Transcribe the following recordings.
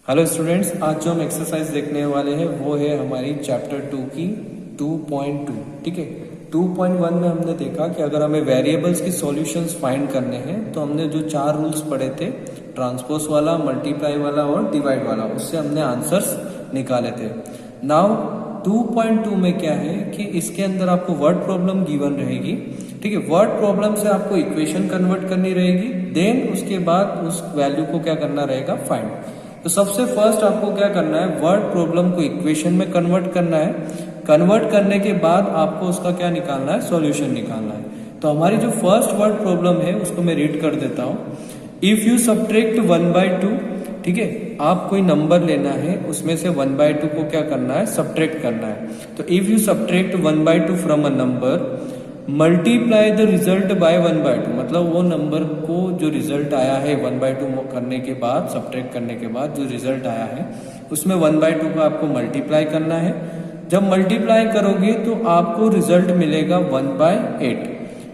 Hello students, आज जो हम एक्सरसाइज देखने वाले हैं वो है हमारी चैप्टर 2 की 2.2। ठीक है, 2.1 में हमने देखा कि अगर हमें वेरिएबल्स की सॉल्यूशंस फाइंड करने हैं तो हमने जो 4 रूल्स पढ़े थे, ट्रांसपोज वाला, मल्टीप्लाई वाला और डिवाइड वाला, उससे हमने आंसर्स निकाले थे। नाउ 2.2 में क्या है कि इसके अंदर आपको वर्ड प्रॉब्लम गिवन रहेगी। ठीक है, वर्ड प्रॉब्लम से आपको इक्वेशन कन्वर्ट करनी रहेगी, देन उसके बाद उस वैल्यू को क्या करना रहेगा, फाइंड। तो सबसे फर्स्ट आपको क्या करना है, वर्ड प्रॉब्लम को इक्वेशन में कन्वर्ट करना है। कन्वर्ट करने के बाद आपको उसका क्या निकालना है, सॉल्यूशन निकालना है। तो हमारी जो फर्स्ट वर्ड प्रॉब्लम है उसको मैं रीड कर देता हूं। इफ यू सब्ट्रैक्ट 1/2, ठीक है, आप कोई नंबर लेना है, उसमें से 1/2 को क्या करना है, सब्ट्रैक्ट करना है। तो if you subtract 1/2 from a number, multiply the result by 1/2, मतलब वो नंबर को जो रिजल्ट आया है 1/2 करने के बाद, सब्ट्रैक्ट करने के बाद जो रिजल्ट आया है उसमें 1/2 का आपको मल्टीप्लाई करना है। जब मल्टीप्लाई करोगे तो आपको रिजल्ट मिलेगा 1/8,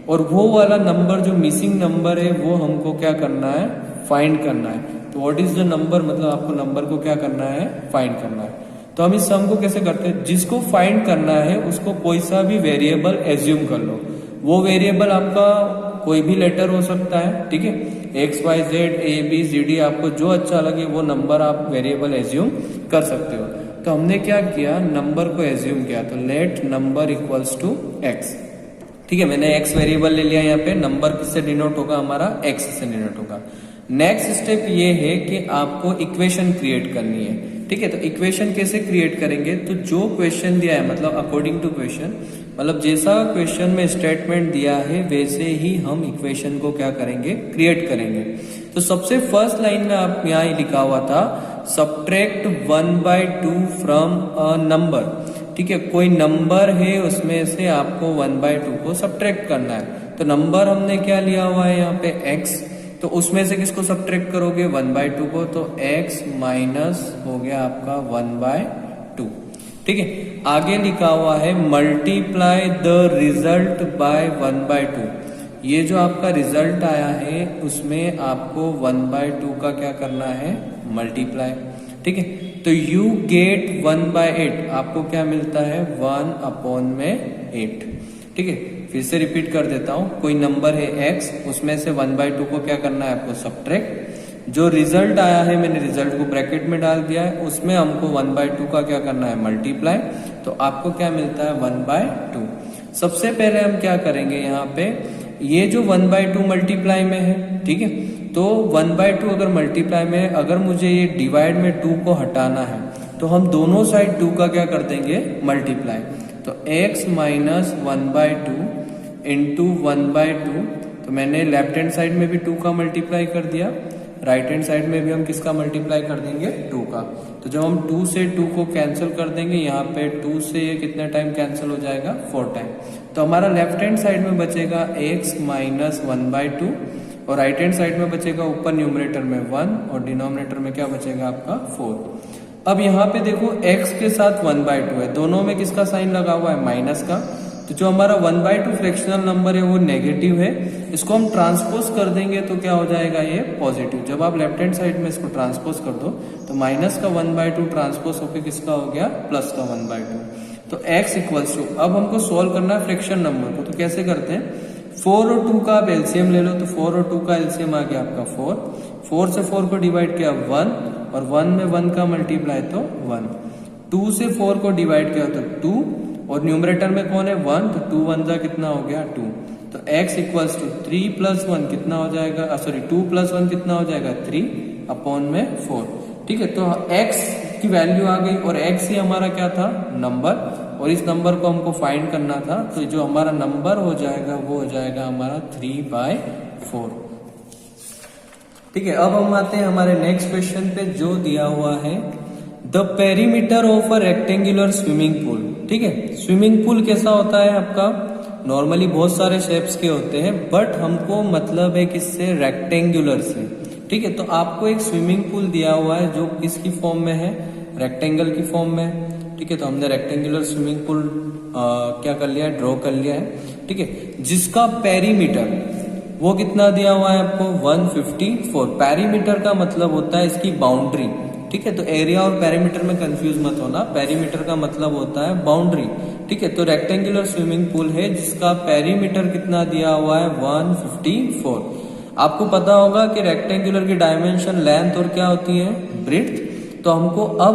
और वो वाला नंबर जो मिसिंग नंबर है वो हमको क्या करना है, फाइंड करना है। तो व्हाट इज द नंबर, मतलब आपको नंबर को क्या करना है, फाइंड करना है। तो हम इस सम को कैसे करते हैं, जिसको फाइंड करना है उसको कोई सा भी वेरिएबल एज्यूम कर लो। वो वेरिएबल आपका कोई भी लेटर हो सकता है, ठीक है, XYZ ABCD, आपको जो अच्छा लगे वो नंबर आप वेरिएबल एज्यूम कर सकते हो। तो हमने क्या किया, नंबर को एज्यूम किया। तो let number equals to x। ठीक है, मैंने x वेरिएबल ले लिया। यहाँ पे नंबर किससे डिनोट होगा, हमारा x से डिनोट होगा। नेक्स्ट स्टेप ये है कि आपको इक्वेशन क्रिएट करनी है। ठीक है, तो इक्वेशन कैसे क्रिएट करेंगे, तो जो क्वेश्चन दिया है, मतलब अकॉर्डिंग टू क्वेश्चन, मतलब जैसा क्वेश्चन में स्टेटमेंट दिया है वैसे ही हम इक्वेशन को क्या करेंगे, क्रिएट करेंगे। तो सबसे फर्स्ट लाइन में आप यहाँ लिखा हुआ था सब्ट्रैक्ट 1/2 फ्रॉम अ नंबर। ठीक है, कोई नंबर है उसमें से आपको 1/2 को सब्ट्रैक्ट करना है। तो नंबर हमने क्या लिया हुआ है यहाँ पे, x। तो उसमें से किसको सब्ट्रैक्ट करोगे, 1/2 को। तो x माइनस हो गया आपका 1/2। ठीक है, आगे लिखा हुआ है मल्टीप्लाई द रिजल्ट बाय 1/2। ये जो आपका रिजल्ट आया है उसमें आपको 1/2 का क्या करना है, मल्टीप्लाई। ठीक है, तो यू गेट 1/8, आपको क्या मिलता है, 1/8। ठीक है, फिर से रिपीट कर देता हूं, कोई नंबर है x, उसमें से 1/2 को क्या करना है आपको, सब्ट्रैक्ट। जो रिजल्ट आया है मैंने रिजल्ट को ब्रैकेट में डाल दिया है, उसमें हमको 1/2 का क्या करना है, मल्टीप्लाई। तो आपको क्या मिलता है, 1/2। सबसे पहले हम क्या करेंगे, यहाँ पे ये जो 1/2 मल्टीप्लाई में है, ठीक है, तो 1/2 अगर मल्टीप्लाई में है, अगर मुझे ये डिवाइड में 2 को हटाना है तो हम दोनों साइड 2 का क्या कर देंगे, मल्टीप्लाई। तो x माइनस 1/2 इंटू 1/2, तो मैंने लेफ्ट हैंड साइड में भी 2 का मल्टीप्लाई कर दिया, राइट हैंड साइड में भी हम किसका मल्टीप्लाई कर देंगे, 2 का। तो जब हम 2 से 2 को कैंसिल कर देंगे, यहाँ पे 2 से ये कितने टाइम कैंसिल हो जाएगा, 4 टाइम। तो हमारा लेफ्ट हैंड साइड में बचेगा x माइनस 1/2, और राइट हैंड साइड में बचेगा ऊपर न्यूमरेटर में 1 और डिनोमिनेटर में क्या बचेगा आपका, 4। अब यहाँ पे देखो x के साथ 1/2 है, दोनों में किसका साइन लगा हुआ है, माइनस का। तो जो हमारा 1/2 फ्रैक्शनल नंबर है वो नेगेटिव है, इसको हम ट्रांसपोज कर देंगे तो क्या हो जाएगा, ये पॉजिटिव। जब आप लेफ्ट हैंड साइड में इसको ट्रांसपोज कर दो तो माइनस का 1/2 ट्रांसपोज होकर किसका हो गया, प्लस का 1/2। तो x इक्वल्स टू, अब हमको सोल्व करना है फ्रैक्शन नंबर को। तो कैसे करते हैं, 4 और 2 का आप एलसीएम ले लो। तो 4 और 2 का एलसीएम आ गया आपका 4 से 4 को डिवाइड किया 1, और 1 में 1 का मल्टीप्लाई तो 1। 2 से 4 को डिवाइड किया तो 2, और न्यूमरेटर में कौन है, 1, तो 2 1 जा कितना हो गया, 2। तो x इक्वल्स टू 3 + 1 कितना हो जाएगा, 2 + 1 कितना हो जाएगा, 3/4। ठीक है, तो x की वैल्यू आ गई, और x ही हमारा क्या था, नंबर, और इस नंबर को हमको फाइंड करना था। तो जो हमारा नंबर हो जाएगा वो हो जाएगा हमारा 3/4। ठीक है, अब हम आते हैं हमारे नेक्स्ट क्वेश्चन पे, जो दिया हुआ है the perimeter of a rectangular swimming pool. ठीक है, स्विमिंग पूल कैसा होता है आपका, नॉर्मली बहुत सारे शेप्स के होते हैं, बट हमको मतलब है किससे, रेक्टेंगुलर से। ठीक है, तो आपको एक स्विमिंग पूल दिया हुआ है जो किसकी फॉर्म में है, रेक्टेंगल की फॉर्म में। ठीक है, तो हमने रेक्टेंगुलर स्विमिंग पूल क्या कर लिया है, ड्रॉ कर लिया है। ठीक है, जिसका पेरीमीटर वो कितना दिया हुआ है आपको, 154। पेरीमीटर का मतलब होता है इसकी बाउंड्री। ठीक है। तो एरिया और पेरीमीटर में कंफ्यूज मत होना, पेरीमीटर का मतलब होता है बाउंड्री, ठीक है। तो रेक्टेंगुलर स्विमिंग पूल है जिसका पेरीमीटर कितना दिया हुआ है 154। आपको पता होगा कि रेक्टेंगुलर की डायमेंशन लेंथ और क्या होती है ब्रेड्थ। तो हमको अब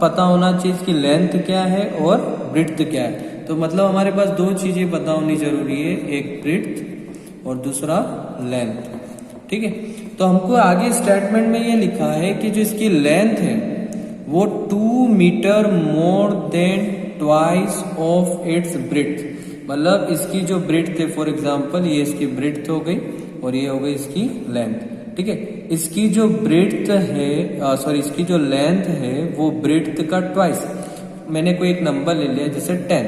पता होना चाहिए इसकी लेंथ क्या है और ब्रेड्थ क्या है। तो मतलब हमारे पास दो चीजें पता होनी जरूरी है, एक ब्रेड्थ और दूसरा लेंथ, ठीक है। तो हमको आगे स्टेटमेंट में ये लिखा है कि जो इसकी लेंथ है वो 2 metre more than twice of its breadth. मतलब इसकी जो ब्रेड्थ है, फॉर एग्जांपल ये इसकी ब्रेड्थ हो गई और ये हो गई इसकी लेंथ, ठीक है। इसकी जो ब्रेड्थ है इसकी जो लेंथ है वो ब्रेड्थ का ट्वाइस, मैंने कोई एक नंबर ले लिया जैसे 10,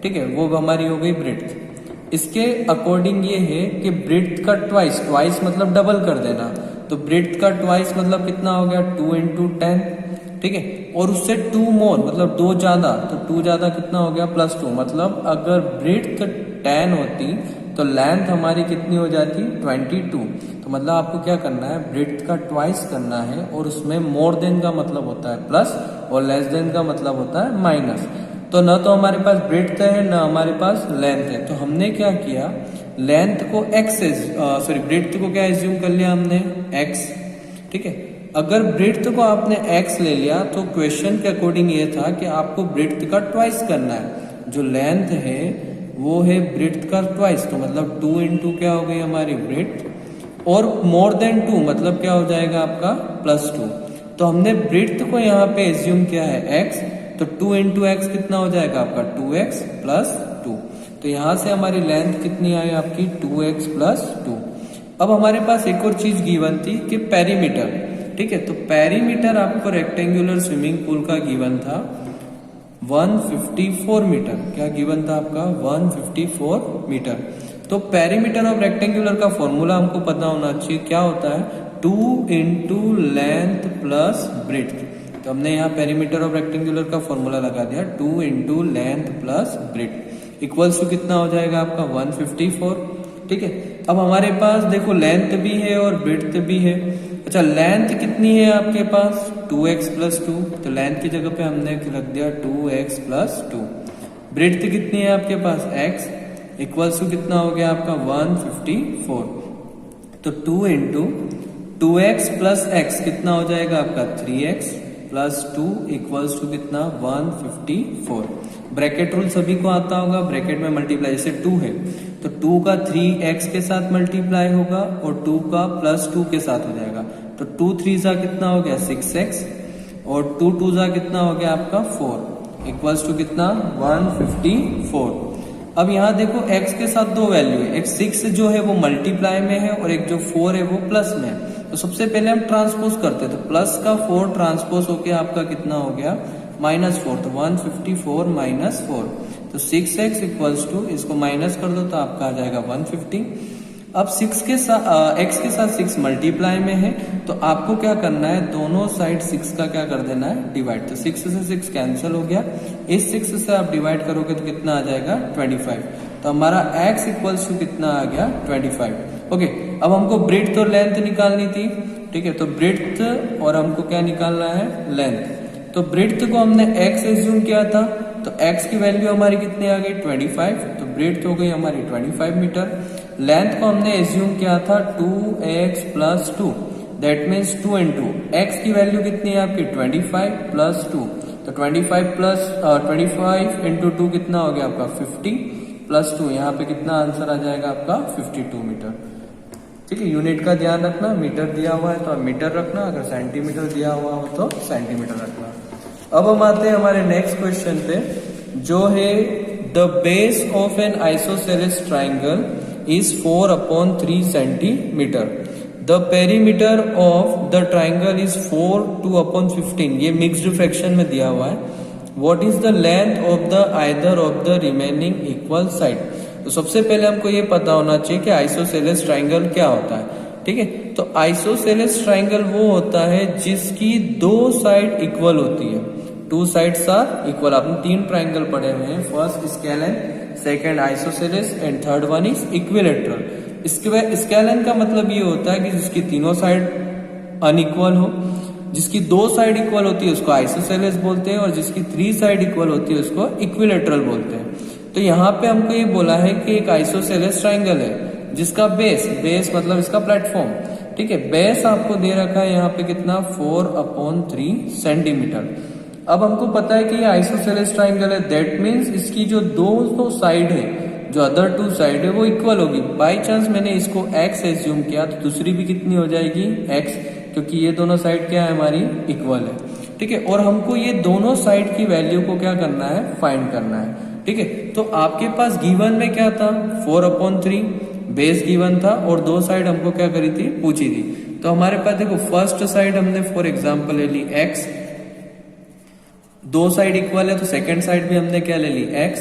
ठीक है, वो हमारी हो गई ब्रेड्थ। इसके अकॉर्डिंग ये है कि ब्रेड्थ का ट्वाइस, ट्वाइस मतलब डबल कर देना, तो ब्रेड्थ का ट्वाइस मतलब कितना हो गया 2 × 10, ठीक है। और उससे 2 मोर मतलब 2 ज्यादा, तो 2 ज्यादा कितना हो गया +2, मतलब अगर ब्रेड्थ 10 होती तो लेंथ हमारी कितनी हो जाती 22। तो मतलब आपको क्या करना है, ब्रेड्थ का ट्वाइस करना है और उसमें मोर देन का मतलब होता है प्लस और लेस देन का मतलब होता है माइनस। तो न तो हमारे पास ब्रेड्थ है न हमारे पास लेंथ है, तो हमने क्या किया लेंथ को ब्रेड्थ को क्या एज्यूम कर लिया हमने x, ठीक है। अगर ब्रेड्थ को आपने x ले लिया तो क्वेश्चन के अकॉर्डिंग ये था कि आपको ब्रेड्थ का ट्वाइस करना है, जो लेंथ है वो है ब्रेड्थ का ट्वाइस, तो मतलब 2 × क्या हो गई हमारी ब्रेड्थ और मोर देन 2 मतलब क्या हो जाएगा आपका +2। तो हमने ब्रेड्थ को यहाँ पे एज्यूम किया है x, तो 2 × x कितना हो जाएगा आपका 2x + 2। तो यहां से हमारी लेंथ कितनी आई आपकी 2x + 2। अब हमारे पास एक और चीज गिवन थी कि पेरीमीटर, ठीक है। तो पेरीमीटर आपको रेक्टेंगुलर स्विमिंग पूल का गिवन था 154 मीटर। क्या गिवन था आपका 154 मीटर। तो पेरीमीटर ऑफ रेक्टेंगुलर का फॉर्मूला हमको पता होना चाहिए, क्या होता है 2 × लेंथ प्लस ब्रेड्थ। तो हमने यहाँ पेरीमीटर ऑफ रेक्टेंगुलर का फॉर्मूला लगा दिया 2 × length plus breadth equals to कितना हो जाएगा आपका 154, ठीक है। अब हमारे पास देखो लेंथ भी है और ब्रेड्थ भी है। अच्छा लेंथ कितनी है आपके पास 2x + 2, तो लेंथ की जगह पे हमने रख दिया 2x + 2। ब्रेड्थ कितनी है आपके पास x इक्वल्स टू कितना हो गया आपका 154। तो 2 × 2x + x कितना हो जाएगा आपका 3x + 2 इक्वल्स टू कितना 154। ब्रैकेट रूल सभी को आता होगा, ब्रैकेट में मल्टीप्लाई, जैसे 2 है तो 2 का 3x के साथ मल्टीप्लाई होगा और 2 का +2 के साथ हो जाएगा। तो 2 × 3 कितना हो गया 6x और 2 × 2 कितना हो गया आपका 4 इक्वल्स टू कितना 154। अब यहाँ देखो x के साथ दो वैल्यू है, एक 6 जो है वो मल्टीप्लाई में है और एक जो 4 है वो प्लस में है। तो सबसे पहले हम ट्रांसपोज करते हैं, तो प्लस का 4 ट्रांसपोज होके आपका कितना हो गया -4, तो 154 - 4, तो 6x इक्वल्स टू इसको माइनस कर दो तो आपका आ जाएगा 150। अब 6 के साथ x के साथ 6 मल्टीप्लाई में है, तो आपको क्या करना है दोनों साइड 6 का क्या कर देना है डिवाइड। तो 6 से 6 कैंसिल हो गया, इस 6 से आप डिवाइड करोगे तो कितना आ जाएगा 25। तो हमारा x इक्वल्स टू कितना आ गया 25। ओके, अब हमको ब्रेड्थ और लेंथ निकालनी थी, ठीक है। तो ब्रेड्थ और हमको क्या निकालना है लेंथ। तो ब्रेड्थ को हमने x एज्यूम किया था, तो x की वैल्यू हमारी कितनी आ गई 25, तो ब्रेड्थ हो गई हमारी 25 मीटर। लेंथ को हमने एज्यूम किया था 2x + 2, दैट मीन्स 2 × x की वैल्यू कितनी है आपकी 25 + 2, तो 25 × 2 कितना हो गया आपका 50 + 2, यहाँ पे कितना आंसर आ जाएगा आपका 52 मीटर। ठीक है, यूनिट का ध्यान रखना, मीटर दिया हुआ है तो आप मीटर रखना, अगर सेंटीमीटर दिया हुआ हो तो सेंटीमीटर रखना। अब हम आते हैं हमारे नेक्स्ट क्वेश्चन पे, जो है the base of N isosceles triangle is 4/3 centimetre, the perimeter of the triangle is 4 2/15, ये मिक्स्ड फ्रैक्शन में दिया हुआ है। What is the length of the either of the remaining equal side. तो सबसे पहले हमको ये पता होना चाहिए कि आइसोसेलेस ट्राइंगल क्या होता है, ठीक है। तो आइसोसेलेस ट्राइंगल वो होता है जिसकी दो साइड इक्वल होती है, 2 साइड्स आर इक्वल। आपने 3 ट्राइंगल पढ़े हुए हैं, first scalene, second isosceles and third one is equilateral. Scalene का मतलब ये होता है कि जिसकी तीनों साइड अनइक्वल हो। जिसकी 2 साइड इक्वल होती है उसको आइसोसेलेस बोलते हैं और जिसकी 3 साइड इक्वल होती है उसको इक्विलेटरल बोलते हैं। तो यहाँ पे हमको ये बोला है कि एक आइसोसेलेस ट्राइंगल है जिसका बेस मतलब इसका प्लेटफॉर्म, ठीक है, बेस आपको दे रखा है यहाँ पे कितना 4/3 सेंटीमीटर। अब हमको पता है कि ये आइसोसेलेस ट्राइंगल है, दैट मीन्स इसकी जो दो साइड है, जो अदर 2 साइड है वो इक्वल होगी। बाई चांस मैंने इसको x एज्यूम किया तो दूसरी भी कितनी हो जाएगी x, क्योंकि ये दोनों साइड क्या है हमारी इक्वल है, ठीक है। और हमको ये दोनों साइड की वैल्यू को क्या करना है, फाइंड करना है, ठीक है। तो आपके पास गिवन में क्या था 4/3 बेस गिवन था और 2 साइड हमको क्या करी थी, पूछी थी। तो हमारे पास देखो फर्स्ट साइड हमने फॉर एग्जाम्पल ले ली x, 2 साइड इक्वल है तो सेकेंड साइड भी हमने क्या ले ली x,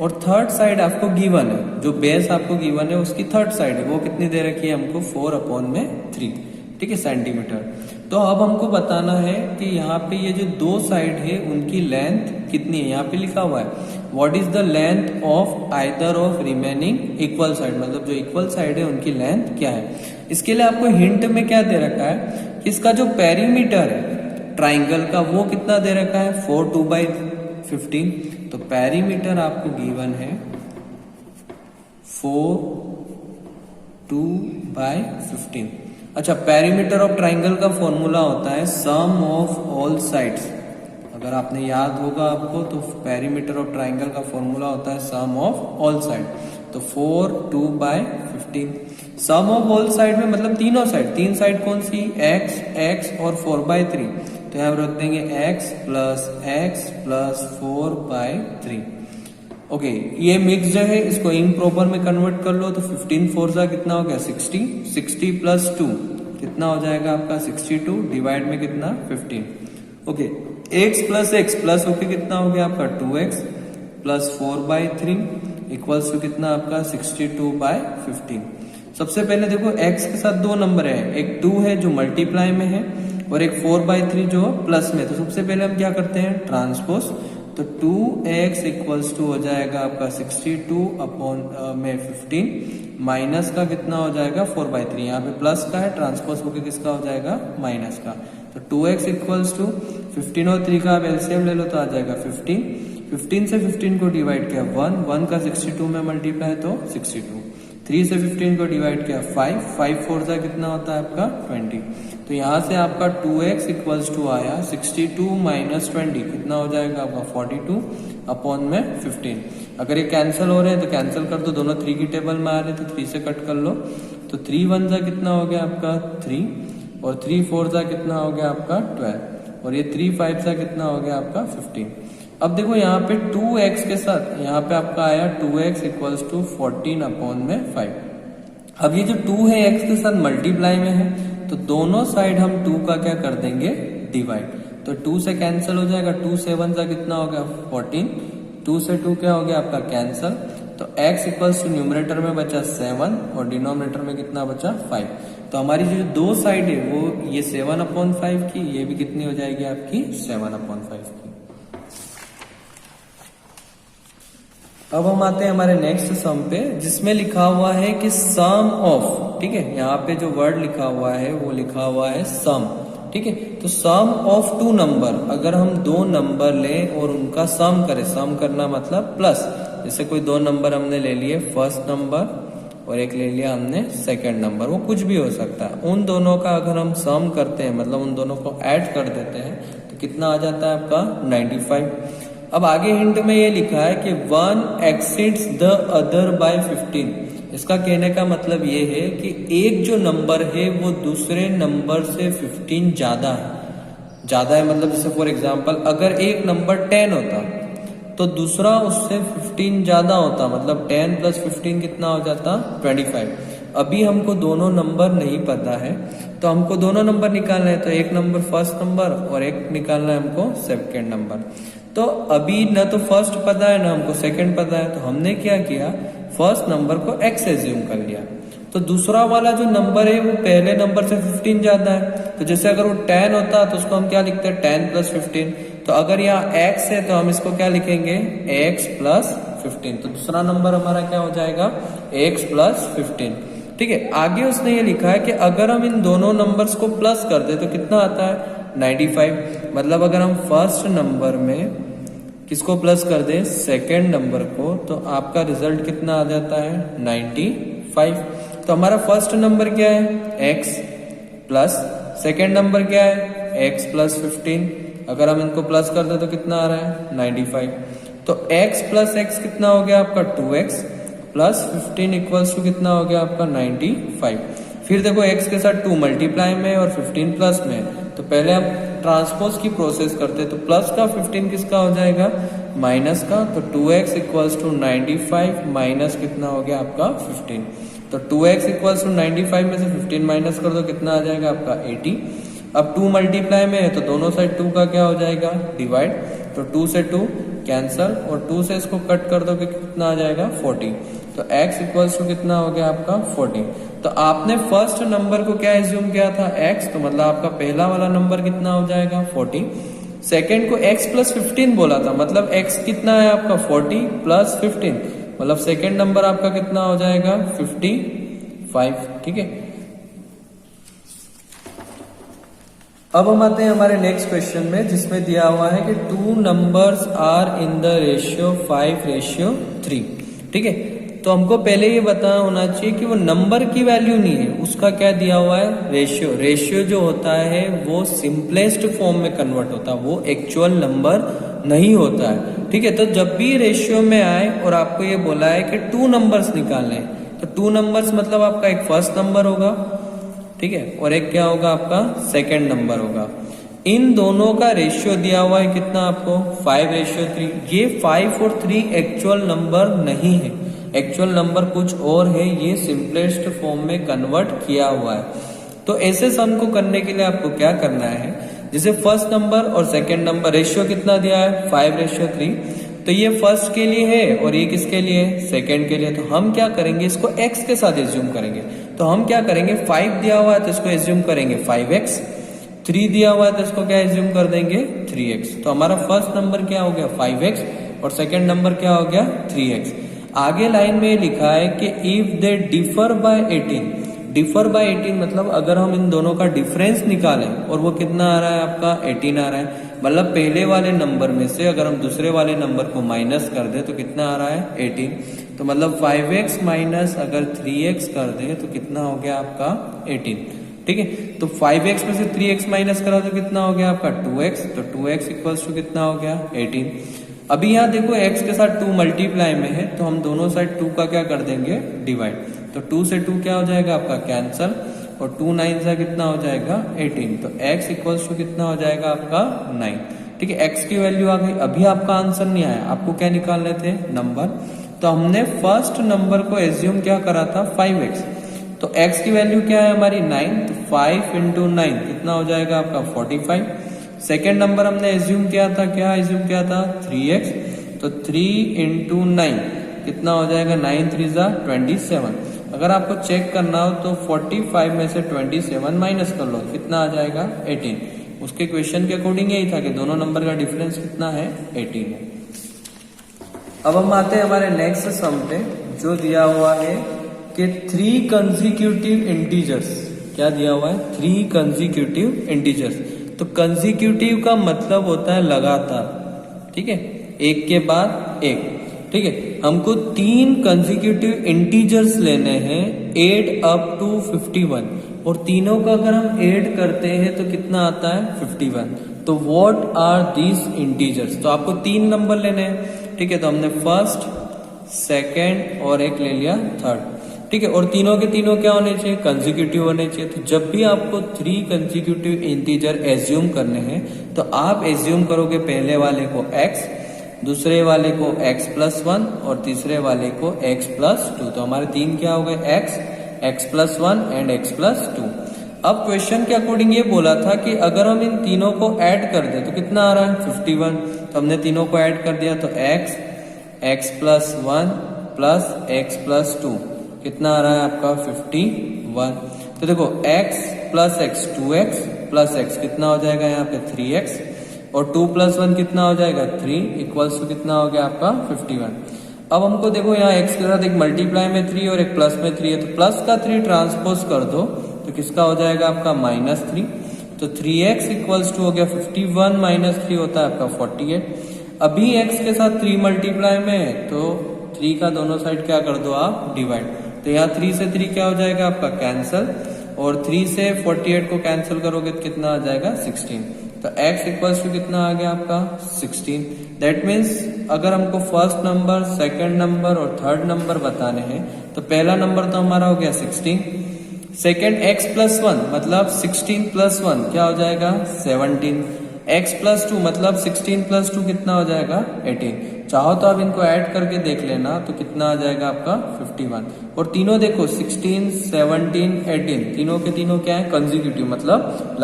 और थर्ड साइड आपको गिवन है, जो बेस आपको गिवन है उसकी थर्ड साइड है वो कितनी दे रखी है हमको 4/3, ठीक है, सेंटीमीटर। तो अब हमको बताना है कि यहाँ पे ये जो 2 साइड है उनकी लेंथ कितनी है। यहाँ पे लिखा हुआ है what is the length of either of remaining equal side, मतलब जो इक्वल साइड है उनकी लेंथ क्या है। इसके लिए आपको हिंट में क्या दे रखा है, इसका जो पेरीमीटर है ट्राइंगल का वो कितना दे रखा है 4/2/15। तो पेरीमीटर आपको गिवन है 4/2/15। अच्छा, पेरीमीटर ऑफ ट्राइंगल का फॉर्मूला होता है सम ऑफ ऑल साइड्स। अगर आपने याद होगा आपको तो पेरीमीटर ऑफ ट्राइंगल का फॉर्मूला होता है सम ऑफ ऑल साइड। तो 4/2/15 सम ऑफ ऑल साइड में मतलब तीनों साइड, 3 साइड कौन सी x और 4/3। तो यहाँ रख देंगे x प्लस 4/3। ओके, ये मिक्स है, इसको इम्प्रॉपर में कन्वर्ट कर लो तो 15 4 सा कितना हो गया 60 प्लस 2 कितना हो जाएगा आपका 62 डिवाइड में कितना 15। ओके, x प्लस होके कितना हो गया आपका 2x प्लस 4/3 इक्वल्स टू कितना आपका 62/15। सबसे पहले देखो x के साथ 2 नंबर है, एक 2 है जो मल्टीप्लाई में है और एक 4/3 जो प्लस में। तो सबसे पहले हम क्या करते हैं ट्रांसपोज, तो 2x इक्वल्स टू हो जाएगा आपका 62/15 माइनस का कितना हो जाएगा 4/3, यहाँ पे प्लस का है, ट्रांसपोज होकर किसका हो जाएगा माइनस का। तो 2x इक्वल्स टू 15 और 3 का आप एलसीएम ले लो तो आ जाएगा 15 से 15 को डिवाइड किया 1 का 62 में मल्टीप्लाई है तो 62, 3 से 15 को डिवाइड किया 5 4 सा कितना होता है आपका 20। तो यहाँ से आपका 2x इक्वल्स टू आया 62 माइनस 20 कितना हो जाएगा आपका 42/15। अगर ये कैंसिल हो रहे हैं तो कैंसिल कर दो, दोनों 3 की टेबल में आ रहे हैं तो 3 से कट कर लो। तो 3 1 सा कितना हो गया आपका 3 और 3 4 सा कितना हो गया आपका 12 और ये 3 5 सा कितना हो गया आपका 15। अब देखो यहाँ पे 2x के साथ यहाँ पे आपका आया 2x इक्वल्स टू 14/5। अब ये जो 2 है x के साथ मल्टीप्लाई में है तो दोनों साइड हम 2 का क्या कर देंगे डिवाइड। तो 2 से कैंसिल हो जाएगा, 2 से 1 सा कितना हो गया 14, 2 से 2 क्या हो गया आपका कैंसिल। तो x इक्वल्स टू न्यूमरेटर में बचा 7 और डिनोमिनेटर में कितना बचा 5। तो हमारी जो 2 साइड है वो ये 7/5 की, ये भी कितनी हो जाएगी आपकी 7/5 की। अब हम आते हैं हमारे नेक्स्ट सम पे जिसमें लिखा हुआ है कि सम ऑफ, ठीक है, यहाँ पे जो वर्ड लिखा हुआ है वो लिखा हुआ है सम, ठीक है। तो सम ऑफ 2 नंबर, अगर हम 2 नंबर लें और उनका सम करें, सम करना मतलब प्लस, जैसे कोई 2 नंबर हमने ले लिए फर्स्ट नंबर और एक ले लिया हमने सेकंड नंबर, वो कुछ भी हो सकता है, उन दोनों का अगर हम सम करते हैं मतलब उन दोनों को ऐड कर देते हैं तो कितना आ जाता है आपका 95। अब आगे हिंट में ये लिखा है कि 1 एक्सीड्स द अदर बाय 15। इसका कहने का मतलब ये है कि एक जो नंबर है वो दूसरे नंबर से 15 ज्यादा है मतलब जैसे फॉर एग्जांपल अगर एक नंबर 10 होता तो दूसरा उससे 15 ज्यादा होता, मतलब 10 प्लस 15 कितना हो जाता 25। अभी हमको दोनों नंबर नहीं पता है तो हमको दोनों नंबर निकालना है, तो एक नंबर फर्स्ट नंबर और एक निकालना है हमको सेकंड नंबर। तो अभी न तो फर्स्ट पता है ना हमको सेकंड पता है, तो हमने क्या किया फर्स्ट नंबर को x एज्यूम कर लिया। तो दूसरा वाला जो नंबर है वो पहले नंबर से 15 ज्यादा है, तो जैसे अगर वो 10 होता तो उसको हम क्या लिखते हैं 10 प्लस 15। तो अगर यहाँ x है तो हम इसको क्या लिखेंगे x प्लस 15। तो दूसरा नंबर हमारा क्या हो जाएगा x प्लस 15, ठीक है। आगे उसने ये लिखा है कि अगर हम इन दोनों नंबर्स को प्लस कर दे तो कितना आता है 95। मतलब अगर हम फर्स्ट नंबर में किसको प्लस कर दे, सेकेंड नंबर को, तो आपका रिजल्ट कितना आ जाता है 95। तो हमारा फर्स्ट नंबर क्या है x प्लस सेकेंड नंबर क्या है x प्लस 15। अगर हम इनको प्लस कर दे तो कितना आ रहा है 95। तो x प्लस x कितना हो गया आपका 2x प्लस 15 इक्वल्स टू कितना हो गया आपका 95। फिर देखो x के साथ 2 मल्टीप्लाई में और 15 प्लस में, तो पहले हम ट्रांसपोज की प्रोसेस करते, तो प्लस का 15 किसका हो जाएगा माइनस का, तो 2x इक्वल्स टू 95 माइनस कितना हो गया आपका 15। तो 2x इक्वल्स टू 95 में से 15 माइनस कर दो कितना आ जाएगा आपका 80। अब 2 मल्टीप्लाई में है तो दोनों साइड 2 का क्या हो जाएगा डिवाइड, तो 2 से 2 कैंसल और 2 से इसको कट कर दो कि कितना आ जाएगा 40। तो x इक्वल्स टू कितना हो गया आपका 40। तो आपने फर्स्ट नंबर को क्या एज्यूम किया था x, तो मतलब आपका पहला वाला नंबर कितना हो जाएगा 40। सेकेंड को x प्लस 15 बोला था, मतलब x कितना है आपका 40 प्लस 15, मतलब सेकेंड नंबर आपका कितना हो जाएगा 55। ठीक है, अब हम आते हैं हमारे नेक्स्ट क्वेश्चन में, जिसमें दिया हुआ है कि 2 numbers are in the ratio 5:3। ठीक है, तो हमको पहले ये पता होना चाहिए कि वो नंबर की वैल्यू नहीं है, उसका क्या दिया हुआ है रेशियो। रेशियो जो होता है वो सिंपलेस्ट फॉर्म में कन्वर्ट होता है, वो एक्चुअल नंबर नहीं होता है। ठीक है, तो जब भी रेशियो में आए और आपको ये बोला है कि 2 नंबर्स निकालने हैं, तो 2 नंबर्स मतलब आपका एक फर्स्ट नंबर होगा, ठीक है, और एक क्या होगा आपका सेकेंड नंबर होगा। इन दोनों का रेशियो दिया हुआ है कितना आपको 5:3। ये 5 और 3 एक्चुअल नंबर नहीं है, एक्चुअल नंबर कुछ और है, ये सिंपलेस्ट फॉर्म में कन्वर्ट किया हुआ है। तो ऐसे सम को करने के लिए आपको क्या करना है, जैसे फर्स्ट नंबर और सेकेंड नंबर रेशियो कितना दिया है 5:3, तो ये फर्स्ट के लिए है और ये किसके लिए है सेकेंड के लिए। तो हम क्या करेंगे, इसको x के साथ एज्यूम करेंगे। तो हम क्या करेंगे, 5 दिया हुआ है तो इसको एज्यूम करेंगे 5x, 3 दिया हुआ है तो इसको क्या एज्यूम कर देंगे 3x। तो हमारा फर्स्ट नंबर क्या हो गया 5x और सेकेंड नंबर क्या हो गया 3x। आगे लाइन में लिखा है कि if they differ by 18, differ by 18 मतलब अगर हम इन दोनों का डिफरेंस निकालें और वो कितना आ रहा है आपका 18 आ रहा है, मतलब पहले वाले नंबर में से अगर हम दूसरे वाले नंबर को माइनस कर दे तो कितना आ रहा है 18। तो मतलब 5x माइनस अगर 3x कर दे तो कितना हो गया आपका 18। ठीक है, तो 5x में से 3x माइनस करा तो कितना हो गया आपका 2x, तो 2x इक्वल्स टू कितना हो गया 18। अभी यहाँ देखो x के साथ 2 मल्टीप्लाई में है तो हम दोनों साइड 2 का क्या कर देंगे डिवाइड, तो 2 से 2 क्या हो जाएगा आपका कैंसल और 2 9 से कितना हो जाएगा 18। तो x इक्वल्स टू कितना हो जाएगा आपका 9। ठीक है, x की वैल्यू आ गई। अभी आपका आंसर नहीं आया, आपको क्या निकालने थे नंबर, तो हमने फर्स्ट नंबर को एज्यूम क्या करा था 5x, तो x की वैल्यू क्या है हमारी 9, तो 5 इंटू 9 कितना हो जाएगा आपका 45। सेकेंड नंबर हमने एज्यूम किया था, क्या एज्यूम किया था 3x, तो 3 इंटू 9 कितना हो जाएगा 9 3 जा 27। अगर आपको चेक करना हो तो 45 में से 27 माइनस कर लो, कितना आ जाएगा 18। उसके क्वेश्चन के अकॉर्डिंग यही था कि दोनों नंबर का डिफरेंस कितना है 18 है। अब हम आते हैं हमारे नेक्स्ट सम पे, जो दिया हुआ है कि 3 कंसेक्यूटिव इंटीजर्स, क्या दिया हुआ है 3 कंसेक्यूटिव इंटीजर्स। तो कंसेक्यूटिव का मतलब होता है लगातार, ठीक है, एक के बाद एक। ठीक है, हमको 3 कंसेक्यूटिव इंटीजर्स लेने हैं ऐड अप टू 51 और तीनों का अगर हम ऐड करते हैं तो कितना आता है 51। तो व्हाट आर दीज इंटीजर्स, तो आपको 3 नंबर लेने हैं। ठीक है, तो हमने फर्स्ट सेकेंड और एक ले लिया थर्ड। ठीक है, और तीनों के तीनों क्या होने चाहिए कंसेक्यूटिव होने चाहिए। तो जब भी आपको 3 कंसेक्यूटिव इंटीजर एज्यूम करने हैं तो आप एज्यूम करोगे पहले वाले को x, दूसरे वाले को x प्लस 1 और तीसरे वाले को x प्लस 2। तो हमारे 3 क्या हो गए x plus 1 and x plus 2। अब क्वेश्चन के अकॉर्डिंग ये बोला था कि अगर हम इन तीनों को ऐड कर दे तो कितना आ रहा है 51। तो हमने तीनों को ऐड कर दिया, तो x plus 1 plus x plus 2 कितना आ रहा है आपका 51। तो देखो x plus x 2x plus x कितना हो जाएगा यहाँ पे 3x और 2 प्लस 1 कितना हो जाएगा 3 इक्वल्स टू कितना हो गया आपका 51। अब हमको देखो यहाँ x के साथ एक मल्टीप्लाई में 3 और एक प्लस में 3 है, तो प्लस का 3 ट्रांसपोज कर दो तो किसका हो जाएगा आपका -3। तो 3x इक्वल्स टू हो गया 51 माइनस 3 होता है आपका 48। अभी x के साथ 3 मल्टीप्लाई में है तो 3 का दोनों साइड क्या कर दो आप डिवाइड, तो यहाँ 3 से 3 क्या हो जाएगा आपका कैंसल, और 3 से 48 को कैंसिल करोगे तो कितना आ जाएगा 16। तो x इक्वल्स टू कितना आ गया आपका 16। दैट मीन्स अगर हमको फर्स्ट नंबर, सेकंड नंबर और थर्ड नंबर बताने हैं तो पहला नंबर तो हमारा हो गया 16, सेकंड x प्लस 1 मतलब 16 प्लस 1 क्या हो जाएगा 17, x प्लस 2 मतलब 16 प्लस 2 कितना हो जाएगा 18। चाहो तो आप इनको ऐड करके देख लेना तो कितना आ जाएगा आपका 51। और तीनों देखो 16, 17, 18 तीनों के तीनों क्या है कंसेक्यूटिव मतलब